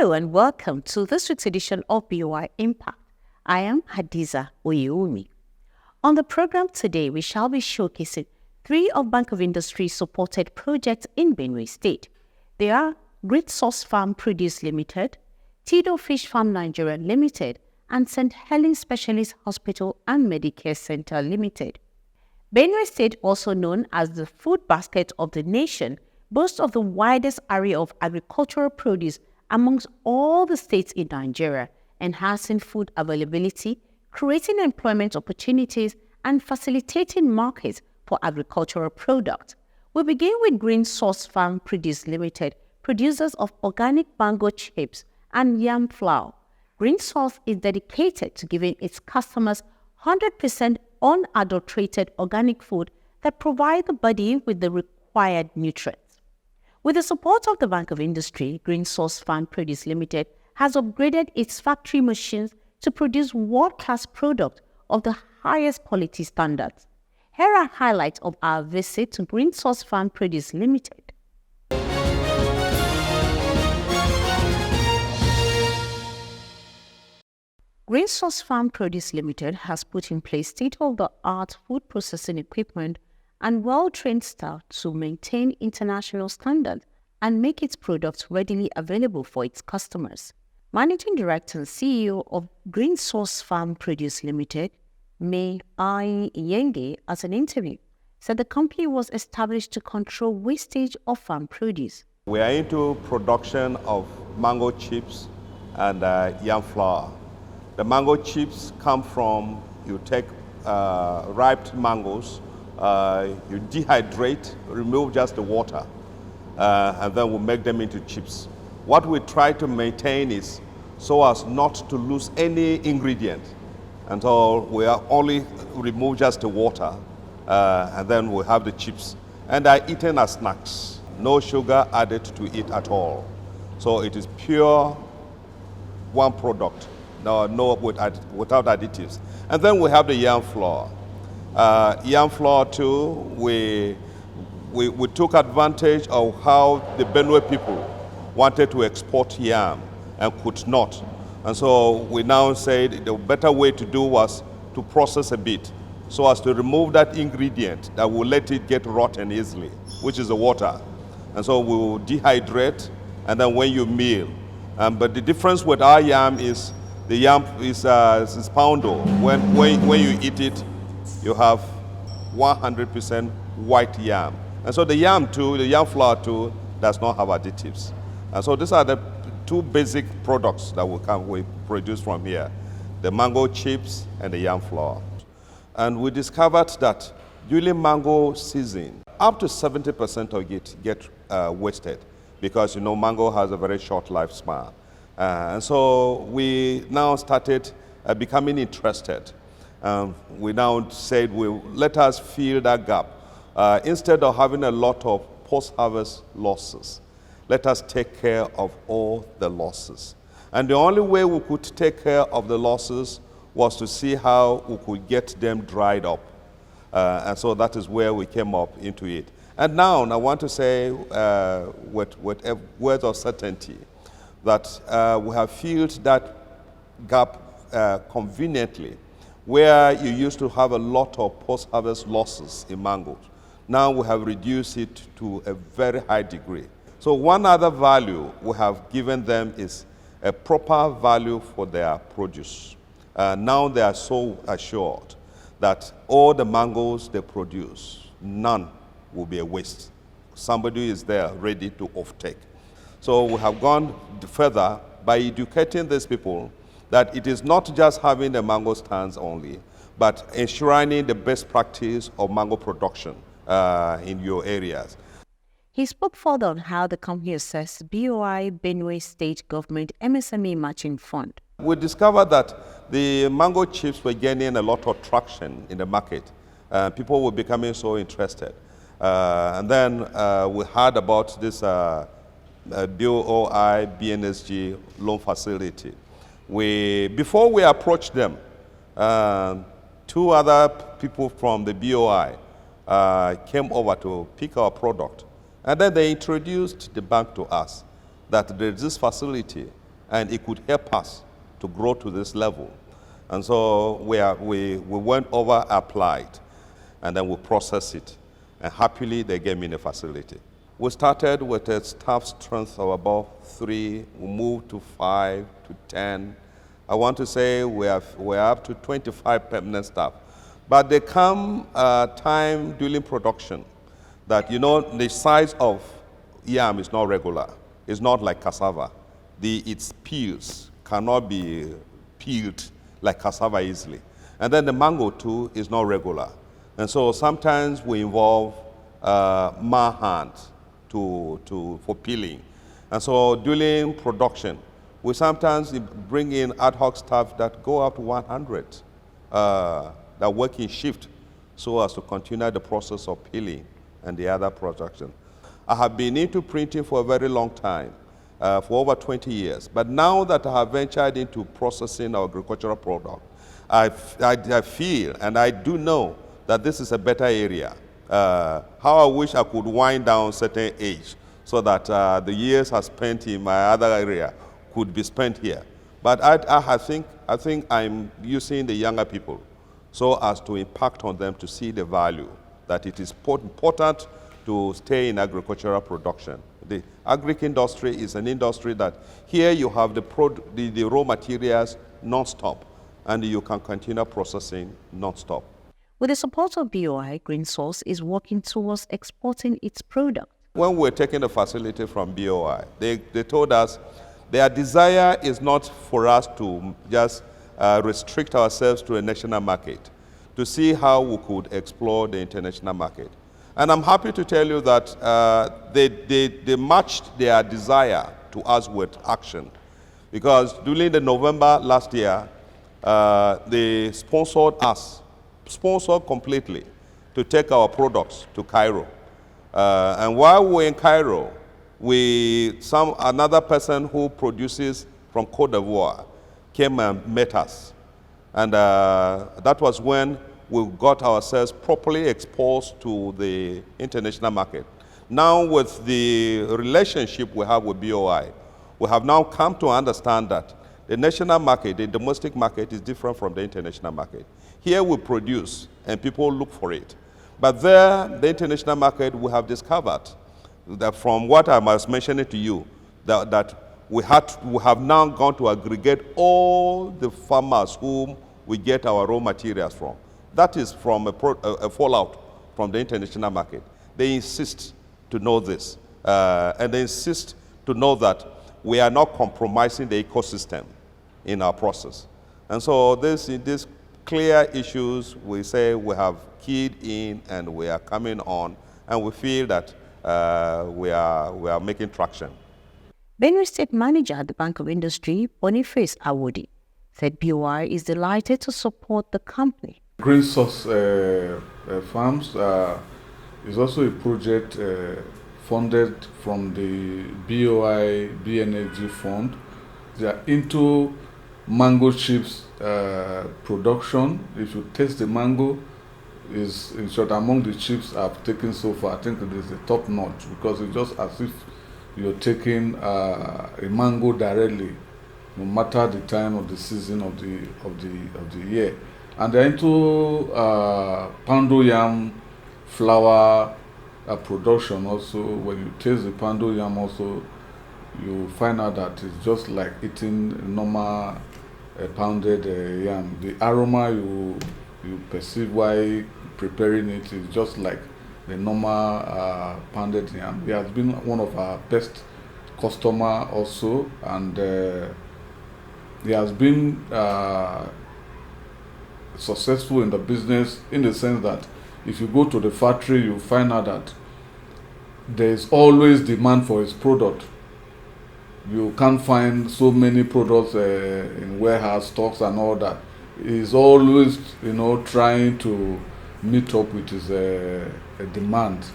Hello and welcome to this week's edition of BOI Impact. I am Hadiza Oyewumi. On the program today, we shall be showcasing 3 of Bank of Industry supported projects in Benue State. They are Greensource Farm Produce Limited, Tido Fish Farm Nigeria Limited, and St. Helens Specialist Hospital and Medicare Center Limited. Benue State, also known as the food basket of the nation, boasts of the widest array of agricultural produce amongst all the states in Nigeria, enhancing food availability, creating employment opportunities, and facilitating markets for agricultural products. We begin with Greensource Farm Produce Limited, producers of organic mango chips and yam flour. Greensource is dedicated to giving its customers 100% unadulterated organic food that provide the body with the required nutrients. With the support of the Bank of Industry, Greensource Farm Produce Limited has upgraded its factory machines to produce world-class products of the highest quality standards. Here are highlights of our visit to Greensource Farm Produce Limited. Greensource Farm Produce Limited has put in place state-of-the-art food processing equipment and well-trained staff to maintain international standards and make its products readily available for its customers. Managing Director and CEO of Greensource Farm Produce Limited, May Inyenge, at an interview, said the company was established to control wastage of farm produce. We are into production of mango chips and yam flour. The mango chips come from, you take ripe mangoes, you dehydrate, remove just the water, and then we make them into chips. What we try to maintain is so as not to lose any ingredient. And so we are only remove just the water, and then we have the chips. And are eaten as snacks. No sugar added to it at all. So it is pure one product, without additives. And then we have the yam flour. Yam flour too, we took advantage of how the Benue people wanted to export yam and could not. And so we now said the better way to do was to process a bit so as to remove that ingredient that will let it get rotten easily, which is the water. And so we will dehydrate, and then when you meal. But the difference with our yam is the yam is poundo. When you eat it, you have 100% white yam. And so the yam flour too, does not have additives. And so these are the 2 basic products that we produce from here, the mango chips and the yam flour. And we discovered that during mango season, up to 70% of it get wasted because, mango has a very short lifespan. And so we now started becoming interested. We now said, let us fill that gap. Instead of having a lot of post-harvest losses, let us take care of all the losses. And the only way we could take care of the losses was to see how we could get them dried up. And so that is where we came up into it. And now I want to say with words of certainty that we have filled that gap conveniently, where you used to have a lot of post-harvest losses in mangoes. Now we have reduced it to a very high degree. So one other value we have given them is a proper value for their produce. Now they are so assured that all the mangoes they produce, none will be a waste. Somebody is there ready to offtake. So we have gone further by educating these people that it is not just having the mango stands only, but enshrining the best practice of mango production in your areas. He spoke further on how the company assessed BOI Benue State Government MSME Matching Fund. We discovered that the mango chips were gaining a lot of traction in the market. People were becoming so interested. And then we heard about this BOI BNSG loan facility. Before we approached them, 2 other people from the BOI came over to pick our product. And then they introduced the bank to us, that there is this facility and it could help us to grow to this level. And so we went over, applied, and then we processed it. And happily, they gave me the facility. We started with a staff strength of about 3. We moved to 5 to 10. I want to say we're up to 25 permanent staff. But there come a time during production that, the size of yam is not regular. It's not like cassava. Its peels cannot be peeled like cassava easily. And then the mango too is not regular. And so sometimes we involve man hands for peeling. And so during production, we sometimes bring in ad hoc staff that go up to 100 that work in shift so as to continue the process of peeling and the other production. I have been into printing for a very long time, for over 20 years. But now that I have ventured into processing our agricultural product, I feel and I do know that this is a better area. How I wish I could wind down certain age so that the years I spent in my other area could be spent here. But I think I'm using the younger people so as to impact on them to see the value, that it is important to stay in agricultural production. The agric industry is an industry that here you have the raw materials non-stop, and you can continue processing non-stop. With the support of BOI, Greensource is working towards exporting its product. When we were taking the facility from BOI, they told us their desire is not for us to just restrict ourselves to a national market, to see how we could explore the international market. And I'm happy to tell you that they matched their desire to us with action. Because during the November last year, they sponsored completely to take our products to Cairo. And while we were in Cairo, another person who produces from Côte d'Ivoire came and met us. And that was when we got ourselves properly exposed to the international market. Now with the relationship we have with BOI, we have now come to understand that the national market, the domestic market, is different from the international market. Here we produce and people look for it. But there, the international market, we have discovered that from what I was mentioning to you, that we have now gone to aggregate all the farmers whom we get our raw materials from. That is from a fallout from the international market. They insist to know this, and they insist to know that we are not compromising the ecosystem in our process. And so these clear issues, we say we have keyed in and we are coming on, and we feel that we are making traction. Benue State Manager at the Bank of Industry, Boniface Awodi, said BOI is delighted to support the company. Greensource Farms is also a project funded from the BOI BNG Fund. They are into mango chips production. If you taste the mango, is in short among the chips I've taken so far, I think it is the top notch, because it's just as if you're taking a mango directly, no matter the time of the season of the year. And they're into pando yam flour production also. When you taste the pando yam also, you find out that it's just like eating normal pounded yam. The aroma you perceive while preparing it is just like the normal pounded yam. He has been one of our best customer also, and he has been successful in the business, in the sense that if you go to the factory, you find out that there is always demand for his product. You can't find so many products in warehouse stocks and all that. He's always, trying to meet up with his demand.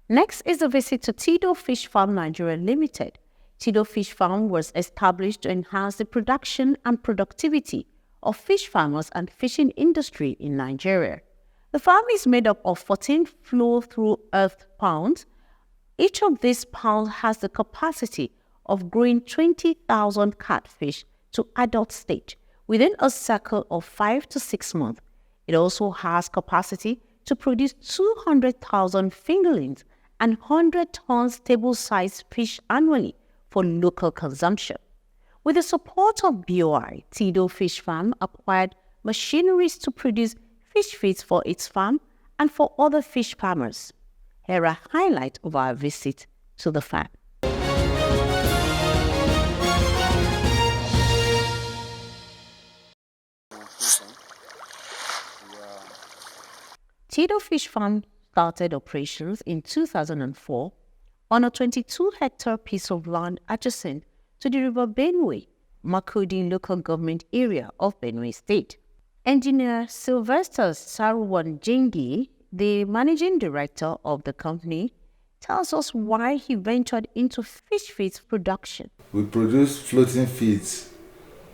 Next is a visit to Tido Fish Farm Nigeria Limited. Tido Fish Farm was established to enhance the production and productivity of fish farmers and fishing industry in Nigeria. The farm is made up of 14 flow-through earth ponds Each of these ponds has the capacity of growing 20,000 catfish to adult stage within a cycle of 5 to 6 months. It also has capacity to produce 200,000 fingerlings and 100 tons table-sized fish annually for local consumption. With the support of BOI, Tido Fish Farm acquired machineries to produce fish feeds for its farm and for other fish farmers. Here are highlights of our visit to the farm. Tido Fish Farm started operations in 2004 on a 22-hectare piece of land adjacent to the River Benue, Makurdi local government area of Benue State. Engineer Sylvester Sarwan Jengi, the managing director of the company, tells us why he ventured into fish feeds production. We produce floating feeds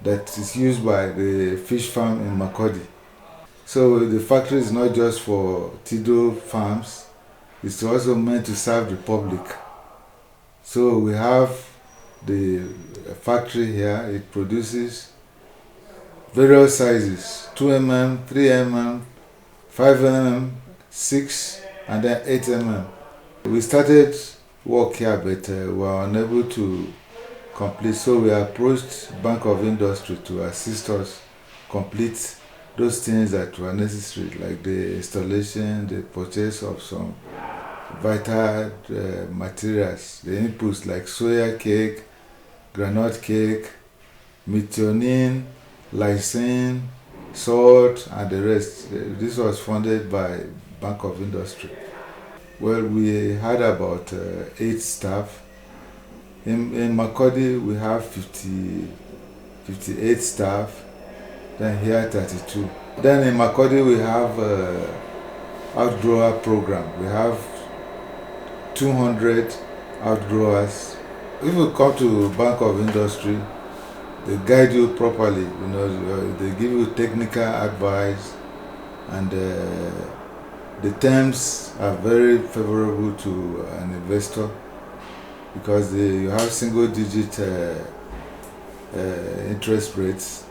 that is used by the fish farm in Makurdi. So the factory is not just for Tido farms, it's also meant to serve the public. So we have the factory here, it produces various sizes, 2 mm, 3 mm, 5 mm, 6 and then 8 mm. We started work here but we were unable to complete, so we approached Bank of Industry to assist us complete those things that were necessary, like the installation, the purchase of some vital materials, the inputs like soya cake, granite cake, methionine, lysine, salt, and the rest. This was funded by Bank of Industry. Well, we had about 8 staff. In Makurdi, we have 58 staff. Then here 32. Then in Makurdi we have outgrower program. We have 200 outgrowers. If you come to Bank of Industry, they guide you properly. You know, they give you technical advice, and the terms are very favorable to an investor because you have single-digit interest rates.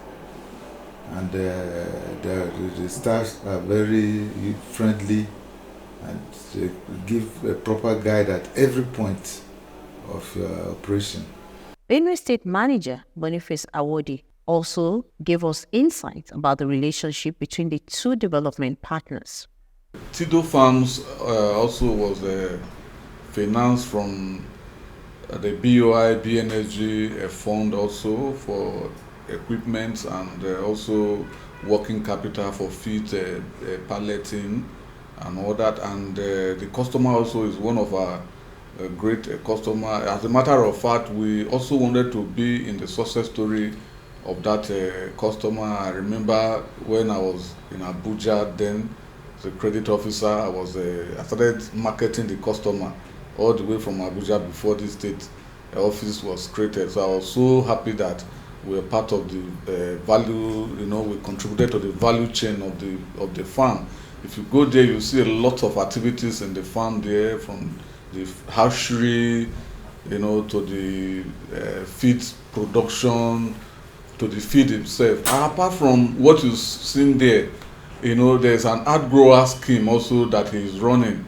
And the staff are very friendly and they give a proper guide at every point of your operation. Benue State Manager Boniface Awodi also gave us insights about the relationship between the two development partners. Tido Farms also was financed from the BOI BNG fund also for equipment and also working capital for feed palleting and all that, and the customer also is one of our great customer. As a matter of fact, we also wanted to be in the success story of that customer. I remember when I was in Abuja then, as a credit officer, I started marketing the customer all the way from Abuja before the state office was created. So I was so happy that we are part of the value, we contributed to the value chain of the farm. If you go there, you see a lot of activities in the farm there, from the hatchery, to the feed production, to the feed itself. And apart from what you've seen there, there's an outgrower scheme also that he's running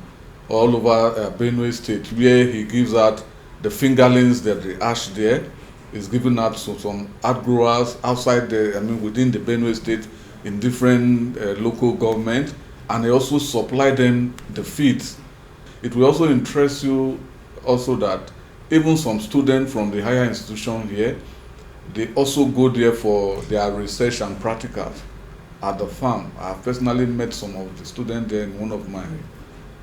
all over Benue State, where he gives out the fingerlings that they hatch there. Is given out to some outgrowers outside within the Benue State in different local government, and they also supply them the feeds. It will also interest you also that even some students from the higher institution here, they also go there for their research and practicals at the farm. I have personally met some of the students there in one of my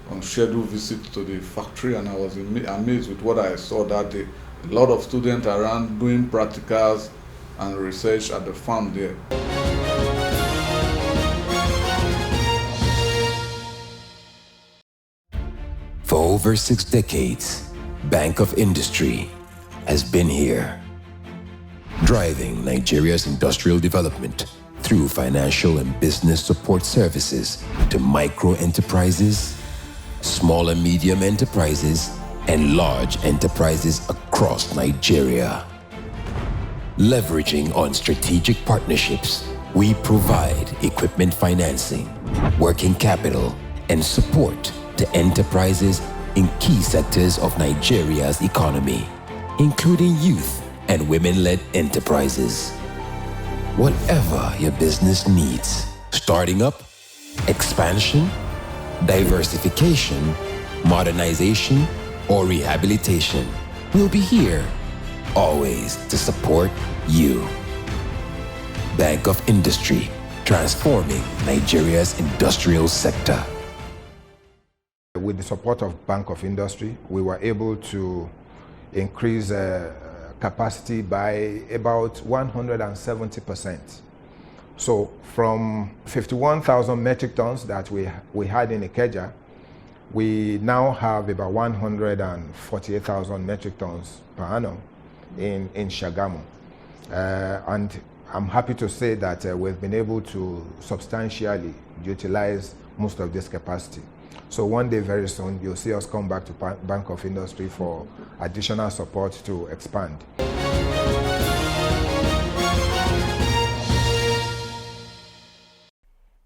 unscheduled visits to the factory, and I was amazed with what I saw that day. A lot of students around doing practicals and research at the farm there. For over 6 decades, Bank of Industry has been here, driving Nigeria's industrial development through financial and business support services to micro enterprises, small and medium enterprises, and large enterprises across Nigeria. Leveraging on strategic partnerships, we provide equipment financing, working capital, and support to enterprises in key sectors of Nigeria's economy, including youth and women-led enterprises. Whatever your business needs, starting up, expansion, diversification, modernization, or rehabilitation, we'll be here, always to support you. Bank of Industry, transforming Nigeria's industrial sector. With the support of Bank of Industry, we were able to increase capacity by about 170%. So from 51,000 metric tons that we had in Ikeja, we now have about 148,000 metric tons per annum in Shagamu. And I'm happy to say that we've been able to substantially utilize most of this capacity. So one day very soon, you'll see us come back to Bank of Industry for additional support to expand.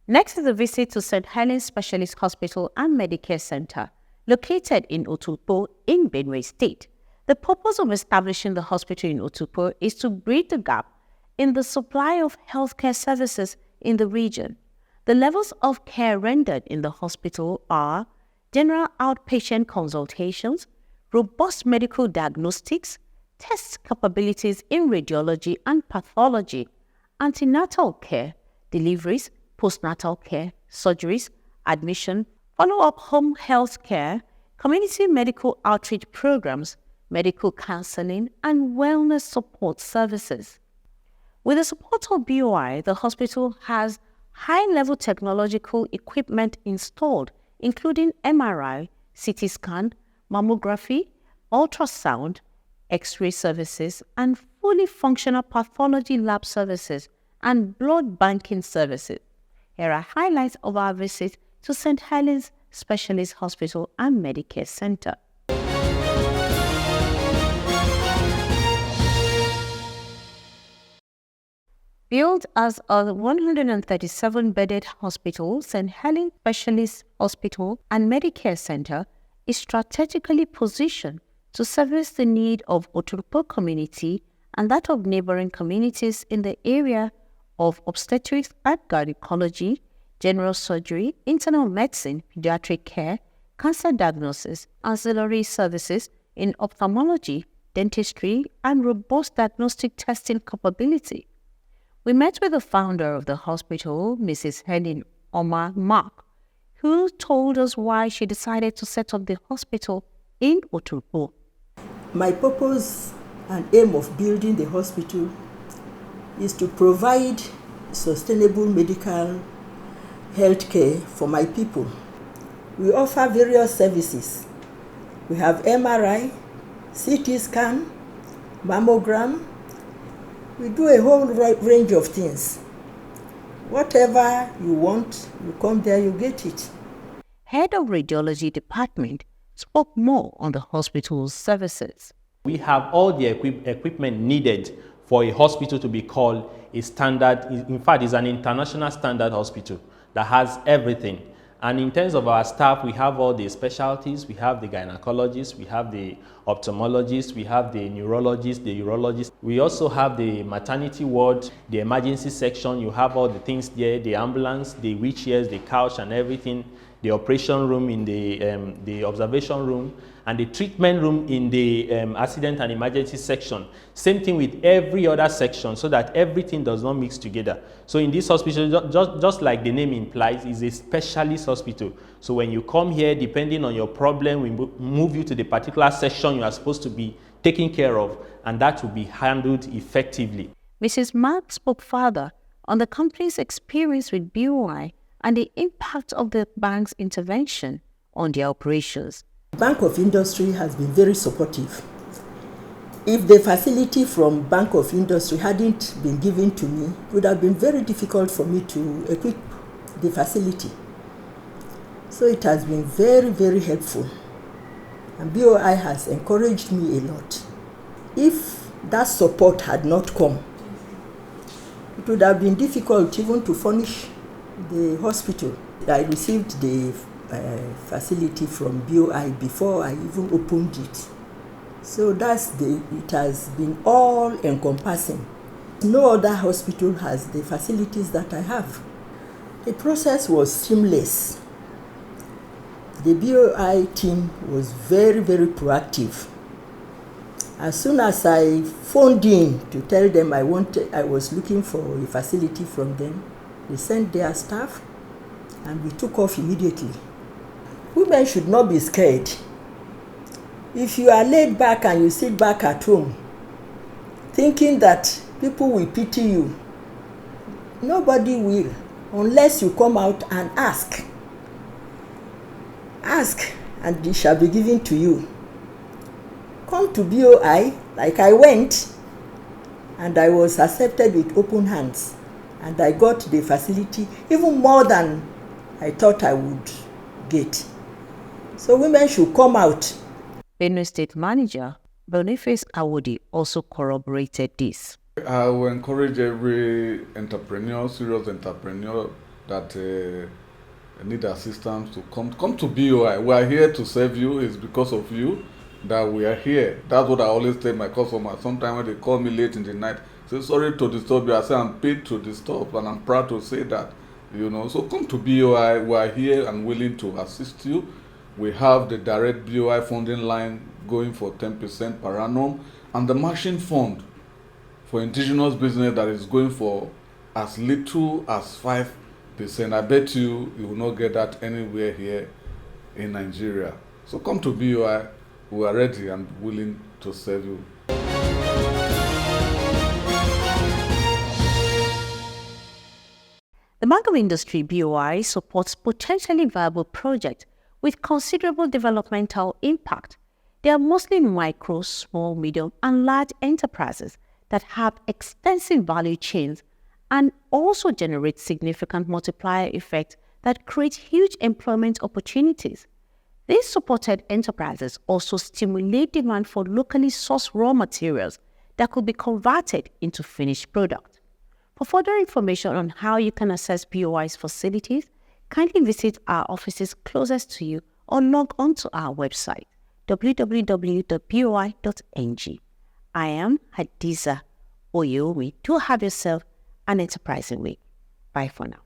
Next is a visit to St. Helens Specialist Hospital and Medicare Center, located in Otukpo in Benue State. The purpose of establishing the hospital in Otukpo is to bridge the gap in the supply of healthcare services in the region. The levels of care rendered in the hospital are general outpatient consultations, robust medical diagnostics, test capabilities in radiology and pathology, antenatal care, deliveries, postnatal care, surgeries, admission, follow-up home health care, community medical outreach programs, medical counseling, and wellness support services. With the support of BOI, the hospital has high-level technological equipment installed, including MRI, CT scan, mammography, ultrasound, X-ray services, and fully functional pathology lab services and blood banking services. Here are highlights of our visit to St. Helens Specialist Hospital and Medicare Center. Built as a 137-bedded hospital, St. Helens Specialist Hospital and Medicare Center is strategically positioned to service the need of Otukpo community and that of neighboring communities in the area of obstetrics and gynecology, general surgery, internal medicine, pediatric care, cancer diagnosis, ancillary services in ophthalmology, dentistry, and robust diagnostic testing capability. We met with the founder of the hospital, Mrs. Helen Omar Mark, who told us why she decided to set up the hospital in Otukpo. My purpose and aim of building the hospital is to provide sustainable medical health care for my people. We offer various services. We have MRI, CT scan, mammogram. We do a whole range of things. Whatever you want, you come there, you get it. Head of Radiology Department spoke more on the hospital's services. We have all the equipment needed for a hospital to be called a standard. In fact, it's an international standard hospital that has everything. And in terms of our staff, we have all the specialties. We have the gynecologists, we have the ophthalmologists, we have the neurologists, the urologists. We also have the maternity ward, the emergency section. You have all the things there, the ambulance, the wheelchairs, the couch and everything, the operation room in the observation room, and the treatment room in the accident and emergency section. Same thing with every other section, so that everything does not mix together. So in this hospital, just like the name implies, is a specialist hospital. So when you come here, depending on your problem, we move you to the particular section you are supposed to be taken care of, and that will be handled effectively. Mrs. Mark spoke further on the company's experience with BOI and the impact of the bank's intervention on their operations. Bank of Industry has been very supportive. If the facility from Bank of Industry hadn't been given to me, it would have been very difficult for me to equip the facility. So it has been very, very helpful. And BOI has encouraged me a lot. If that support had not come, it would have been difficult even to furnish the hospital. I received the facility from BOI before I even opened it. So it has been all encompassing. No other hospital has the facilities that I have. The process was seamless. The BOI team was very, very proactive. As soon as I phoned in to tell them I was looking for a facility from them, they sent their staff and we took off immediately. Women should not be scared. If you are laid back and you sit back at home thinking that people will pity you, nobody will, unless you come out and ask. Ask and it shall be given to you. Come to BOI, like I went, and I was accepted with open hands, and I got the facility even more than I thought I would get. So women should come out. Benue State Manager Boniface Awodi also corroborated this. I will encourage every entrepreneur, serious entrepreneur that need assistance to come to BOI. We are here to serve you. It's because of you that we are here. That's what I always tell my customers. Sometimes when they call me late in the night, say sorry to disturb you. I say I'm paid to disturb, and I'm proud to say that. So come to BOI. We are here and willing to assist you. We have the direct BOI funding line going for 10% per annum, and the matching fund for indigenous business that is going for as little as 5%. I bet you will not get that anywhere here in Nigeria. So come to BOI. We are ready and willing to serve you. The Bank of Industry BOI supports potentially viable projects with considerable developmental impact. They are mostly micro, small, medium, and large enterprises that have extensive value chains and also generate significant multiplier effects that create huge employment opportunities. These supported enterprises also stimulate demand for locally sourced raw materials that could be converted into finished products. For further information on how you can access BOI's facilities, kindly visit our offices closest to you or log on to our website, www.boi.ng. I am Hadiza Oyewumi. Do have yourself an enterprising week. Bye for now.